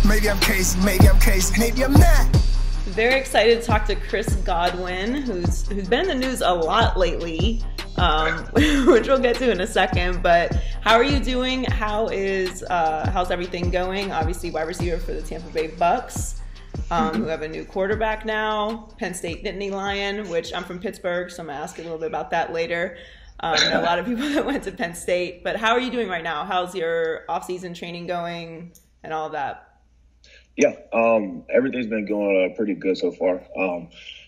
Maybe I'm crazy, maybe I'm not. Very excited to talk to Chris Godwin, who's been in the news a lot lately, which we'll get to in a second. But how are you doing? How's everything going? Obviously, wide receiver for the Tampa Bay Bucs, who have a new quarterback now. Penn State Nittany Lion, which I'm from Pittsburgh, so I'm gonna ask you a little bit about that later. I know a lot of people that went to Penn State, but how are you doing right now? How's your off-season training going and all of that? Yeah, everything's been going pretty good so far.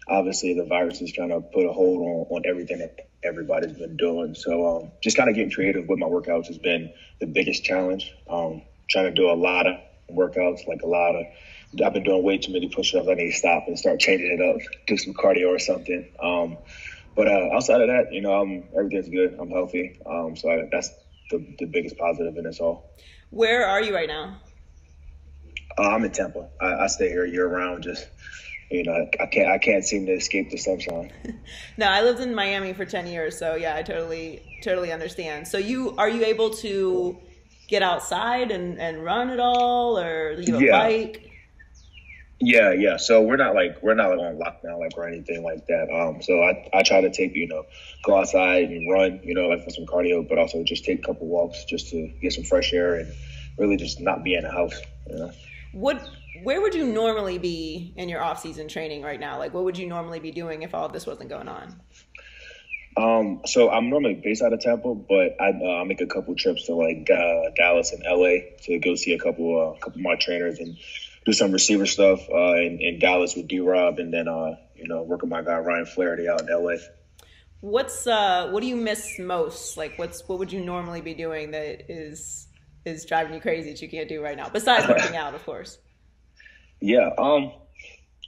Obviously, the virus has kind of put a hold on everything that everybody's been doing. So just kind of getting creative with my workouts has been the biggest challenge. Trying to do a lot of workouts, I've been doing way too many push-ups. I need to stop and start changing it up, do some cardio or something. But outside of that, everything's good. I'm healthy. So that's the biggest positive in this all. Where are you right now? I'm in Tampa. I stay here year round. Just I can't seem to escape the sunshine. No, I lived in Miami for 10 years, so yeah, I totally understand. So are you able to get outside and run at all, or you have a bike? Yeah. So we're not on lockdown or anything like that. So I try to go outside and run, for some cardio, but also just take a couple walks just to get some fresh air and really just not be in the house. Where would you normally be in your off-season training right now? Like, what would you normally be doing if all of this wasn't going on? So I'm normally based out of Tampa, but I make a couple trips to Dallas and LA to go see a couple of my trainers and do some receiver stuff in Dallas with D-Rob, and then work with my guy Ryan Flaherty out in LA. What do you miss most? Like, what would you normally be doing that is driving you crazy that you can't do right now, besides working out, of course? Yeah,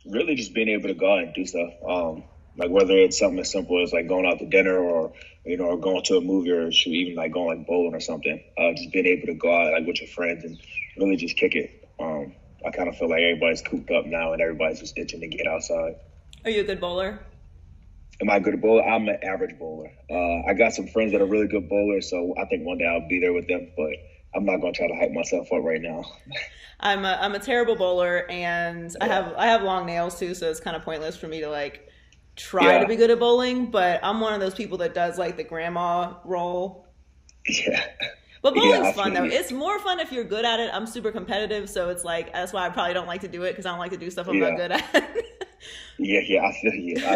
really just being able to go out and do stuff. Whether it's something as simple as going out to dinner or going to a movie or even going bowling or something. Just being able to go out with your friends and really just kick it. I kind of feel like everybody's cooped up now and everybody's just itching to get outside. Are you a good bowler? Am I a good bowler? I'm an average bowler. I got some friends that are really good bowlers, so I think one day I'll be there with them, but I'm not going to try to hype myself up right now. I'm a terrible bowler, and I have long nails too, so it's kind of pointless for me to try to be good at bowling. But I'm one of those people that does the grandma roll. Yeah. But bowling's fun though. It's more fun if you're good at it. I'm super competitive, so it's that's why I probably don't like to do it, because I don't like to do stuff I'm not good at. Yeah, I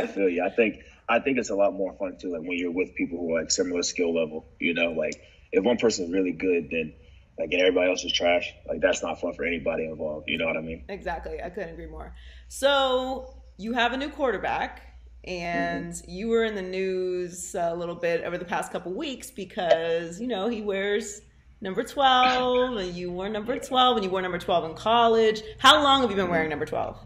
feel you. I think it's a lot more fun too, when you're with people who are similar skill level. If one person's really good, then and everybody else is trash, that's not fun for anybody involved. You know what I mean? Exactly. I couldn't agree more. So you have a new quarterback, and you were in the news a little bit over the past couple weeks because, he wears number 12, and you wore number 12, and you wore number 12 in college. How long have you been wearing number 12?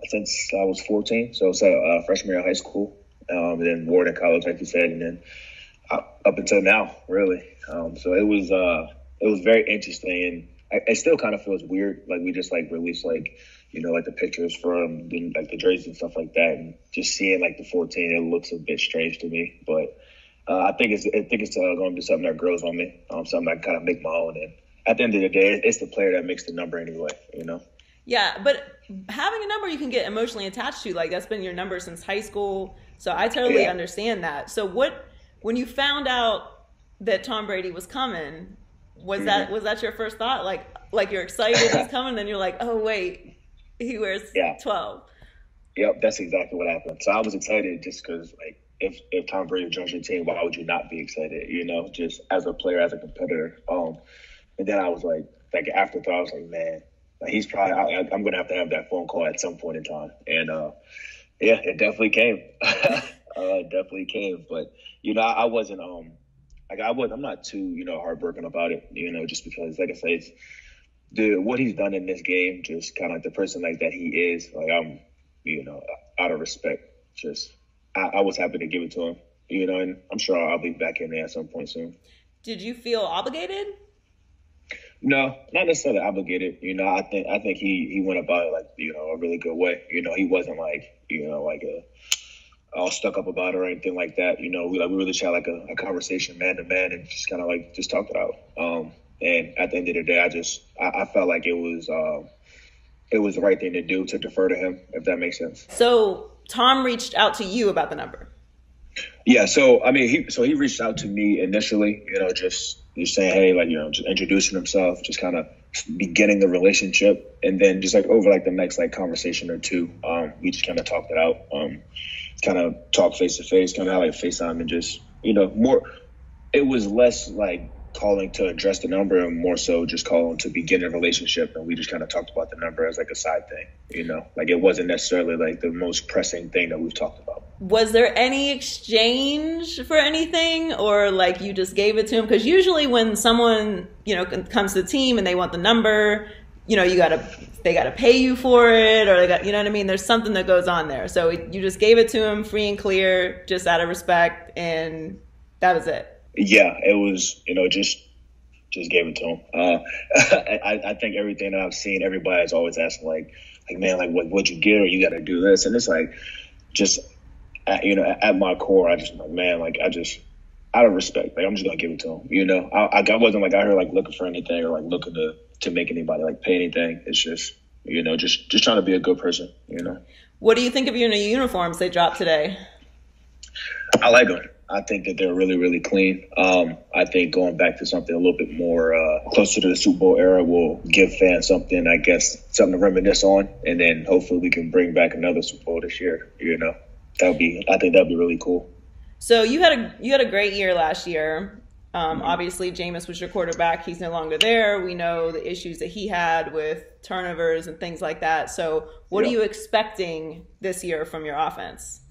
Since I was 14. So it's freshman year of high school, and then wore it in college, like you said, and then up until now, really. So it was very interesting, and it still kind of feels weird. We just released the pictures from the jerseys and stuff like that, and just seeing the 14, it looks a bit strange to me. But I think it's going to be something that grows on me, something I kind of make my own. And at the end of the day, it's the player that makes the number anyway. Yeah, but having a number you can get emotionally attached to, that's been your number since high school. So I totally understand that. So when you found out that Tom Brady was coming, was that your first thought? Like you're excited he's coming, then you're like, oh wait, he wears 12. Yep, that's exactly what happened. So I was excited just because if Tom Brady joins your team, why would you not be excited? Just as a player, as a competitor. And then I was afterthought, I was man, he's probably I'm gonna have to have that phone call at some point in time. And it definitely came. It definitely came. But I wasn't I'm not too heartbroken about it, just because I say it's what he's done in this game, just kind of the person that he is. I'm out of respect, just I was happy to give it to him, and I'm sure I'll be back in there at some point soon. Did you feel obligated? No, not necessarily obligated. I think he went about it a really good way. He wasn't all stuck up about it or anything like that. We really had a conversation man to man and just kind of just talked it out. And at the end of the day, I felt like it was the right thing to do to defer to him, if that makes sense. So Tom reached out to you about the number. Yeah. So I mean, he reached out to me initially, just saying, hey, like, just introducing himself, just kind of beginning the relationship, and then just like over like the next like conversation or two, we just kind of talked it out, kind of talk face to face, kind of like FaceTime, and just more. It was less like calling to address the number and more so just calling to begin a relationship. And we just kind of talked about the number as like a side thing, like it wasn't necessarily like the most pressing thing that we've talked about. Was there any exchange for anything, or like you just gave it to him? Because usually when someone, comes to the team and they want the number, they gotta pay you for it, or they got, what I mean? There's something that goes on there. So you just gave it to him free and clear, just out of respect, and that was it. Yeah, it was, just gave it to him. I think everything that I've seen, everybody's always asking like, man, like what'd you get, or you got to do this, and it's like, just, at my core, I just, man, like I just, out of respect, like I'm just gonna give it to him. I wasn't like out here like looking for anything or like looking to make anybody like pay anything. It's just, just trying to be a good person. What do you think of your new uniforms they dropped today? I like them. I think that they're really, really clean. I think going back to something a little bit more closer to the Super Bowl era will give fans something to reminisce on, and then hopefully we can bring back another Super Bowl this year. I think that'd be really cool. So you had a great year last year. Obviously, Jameis was your quarterback. He's no longer there. We know the issues that he had with turnovers and things like that. So what are you expecting this year from your offense?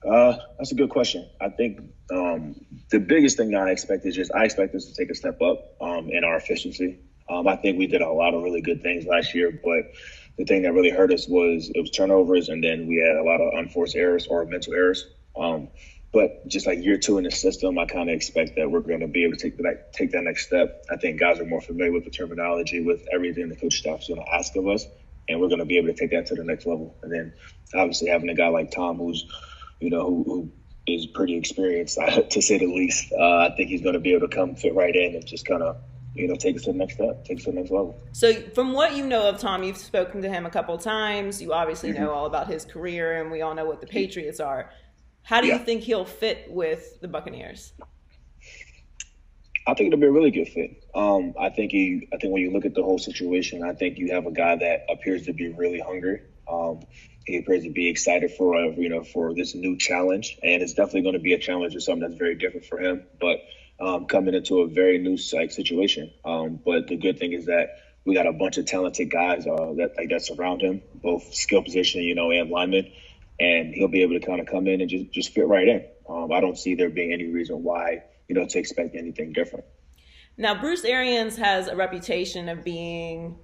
That's a good question. I think the biggest thing that I expect us to take a step up in our efficiency. I think we did a lot of really good things last year, but the thing that really hurt us was turnovers, and then we had a lot of unforced errors or mental errors. But just like year two in the system, I kind of expect that we're going to be able to take that next step. I think guys are more familiar with the terminology, with everything the coach staff is going to ask of us, and we're going to be able to take that to the next level. And then obviously having a guy like Tom who's who is pretty experienced, to say the least. I think he's going to be able to come fit right in and just kind of, take us to the next step, take us to the next level. So from what you know of Tom, you've spoken to him a couple of times. You obviously know all about his career, and we all know what the Patriots are. How do you think he'll fit with the Buccaneers? I think it'll be a really good fit. I think when you look at the whole situation, I think you have a guy that appears to be really hungry. He appears to be excited for for this new challenge, and it's definitely going to be a challenge or something that's very different for him. But coming into a very new situation. But the good thing is that we got a bunch of talented guys that surround him, both skill position, and linemen, and he'll be able to kind of come in and just fit right in. I don't see there being any reason why to expect anything different. Now, Bruce Arians has a reputation of being,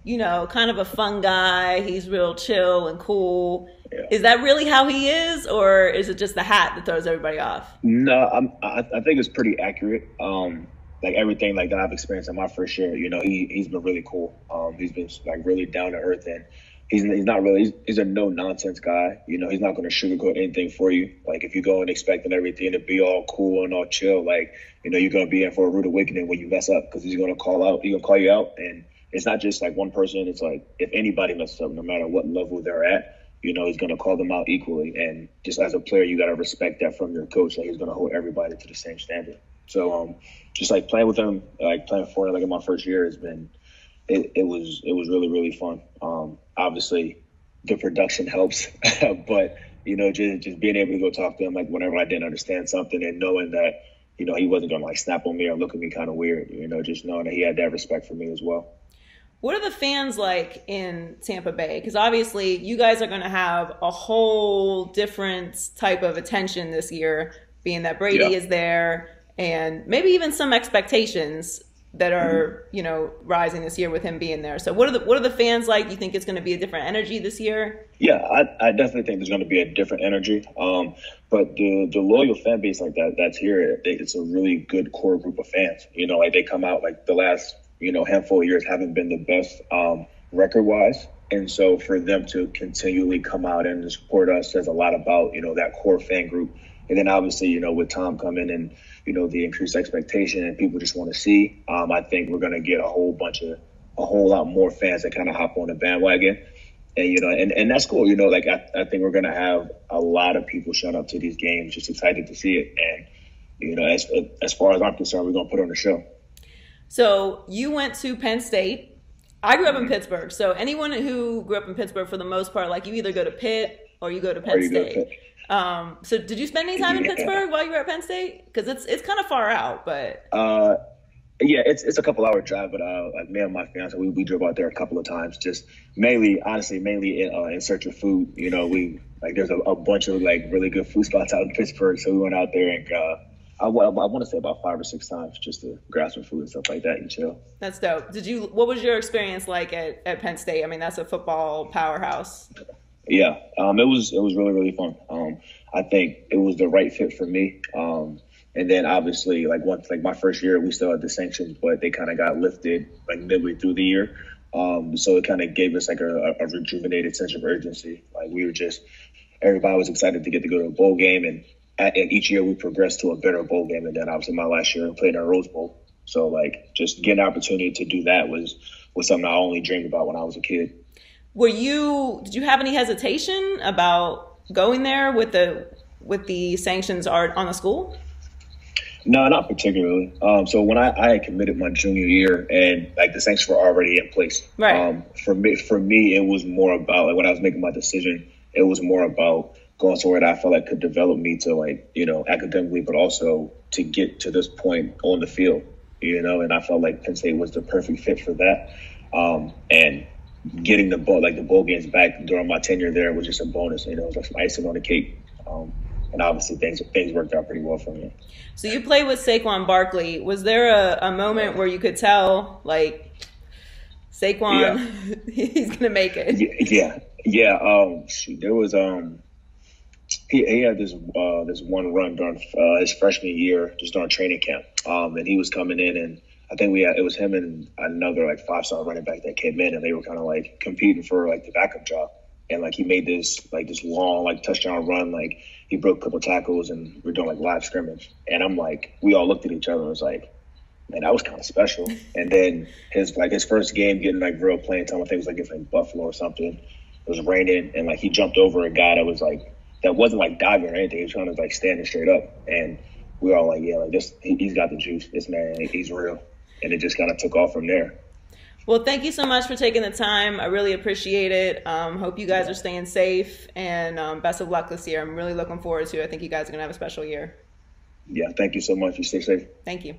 kind of a fun guy. He's real chill and cool. Yeah. Is that really how he is, or is it just the hat that throws everybody off? No, I think it's pretty accurate. Like everything like that I've experienced in my first year, he's been really cool. He's been like really down to earth, and he's a no nonsense guy. He's not going to sugarcoat anything for you. Like if you go and expecting everything to be all cool and all chill, like you're going to be in for a rude awakening when you mess up, because he's going to call you out, and it's not just like one person. It's like if anybody messes up, no matter what level they're at, he's going to call them out equally. And just as a player, you got to respect that from your coach, that he's going to hold everybody to the same standard. So just like playing with him, like playing for him, like in my first year has been, it was really, really fun. Obviously the production helps, but just being able to go talk to him, like whenever I didn't understand something, and knowing that, he wasn't going to like snap on me or look at me kind of weird, just knowing that he had that respect for me as well. What are the fans like in Tampa Bay? Because obviously you guys are going to have a whole different type of attention this year, being that Brady is there, and maybe even some expectations that are, rising this year with him being there. So what are the fans like? You think it's going to be a different energy this year? Yeah, I definitely think there's going to be a different energy. But the loyal fan base like that's here, it's a really good core group of fans. Like they come out, like the last handful of years haven't been the best record-wise. And so for them to continually come out and support us says a lot about, that core fan group. And then obviously, with Tom coming and, the increased expectation and people just want to see, I think we're going to get a whole lot more fans that kind of hop on the bandwagon. And, and that's cool. I think we're going to have a lot of people showing up to these games, just excited to see it. And, as far as I'm concerned, we're going to put on a show. So you went to Penn State. I grew up in Pittsburgh. So anyone who grew up in Pittsburgh, for the most part, like, you either go to Pitt or you go to Penn State. So did you spend any time in Pittsburgh while you were at Penn State? Because it's kind of far out, but yeah, it's a couple hour drive. But like me and my fiance, we drove out there a couple of times, just mainly in search of food. There's a bunch of like really good food spots out in Pittsburgh, so we went out there and I want to say about 5 or 6 times just to grab some food and stuff like that and chill. That's dope. What was your experience like at Penn State? I mean, that's a football powerhouse. Yeah, it was really, really fun. I think it was the right fit for me. And then obviously, once my first year, we still had the sanctions, but they kind of got lifted like midway through the year. So it kind of gave us like a rejuvenated sense of urgency. Like everybody was excited to get to go to a bowl game, and each year we progressed to a better bowl game. And then obviously my last year I played in a Rose Bowl. So just getting an opportunity to do that was something I only dreamed about when I was a kid. Did you have any hesitation about going there with the sanctions on the school? No, not particularly. So when I had committed my junior year and the sanctions were already in place, right. For me, it was more about when I was making my decision, it was more about going somewhere that I felt like could develop me to academically, but also to get to this point on the field, and I felt like Penn State was the perfect fit for that. And getting the bowl games back during my tenure there was just a bonus. It was like some icing on the cake. And obviously things worked out pretty well for me. So you played with Saquon Barkley. Was there a moment where you could tell Saquon, he's gonna make it? Yeah. There was he had this one run during his freshman year, just during training camp. And he was coming in, and I think it was him and another 5-star running back that came in, and they were kind of competing for the backup job. And he made this long touchdown run. He broke a couple tackles, and we're doing live scrimmage. And I'm we all looked at each other and was man, that was kind of special. And then his first game getting real playing time, I think it was against Buffalo or something. It was raining, and he jumped over a guy that was that wasn't diving or anything. He was trying to standing straight up. And we were all he's got the juice. This man, he's real. And it just kind of took off from there. Well, thank you so much for taking the time. I really appreciate it. Hope you guys are staying safe, and best of luck this year. I'm really looking forward to it. I think you guys are going to have a special year. Yeah, thank you so much. You stay safe. Thank you.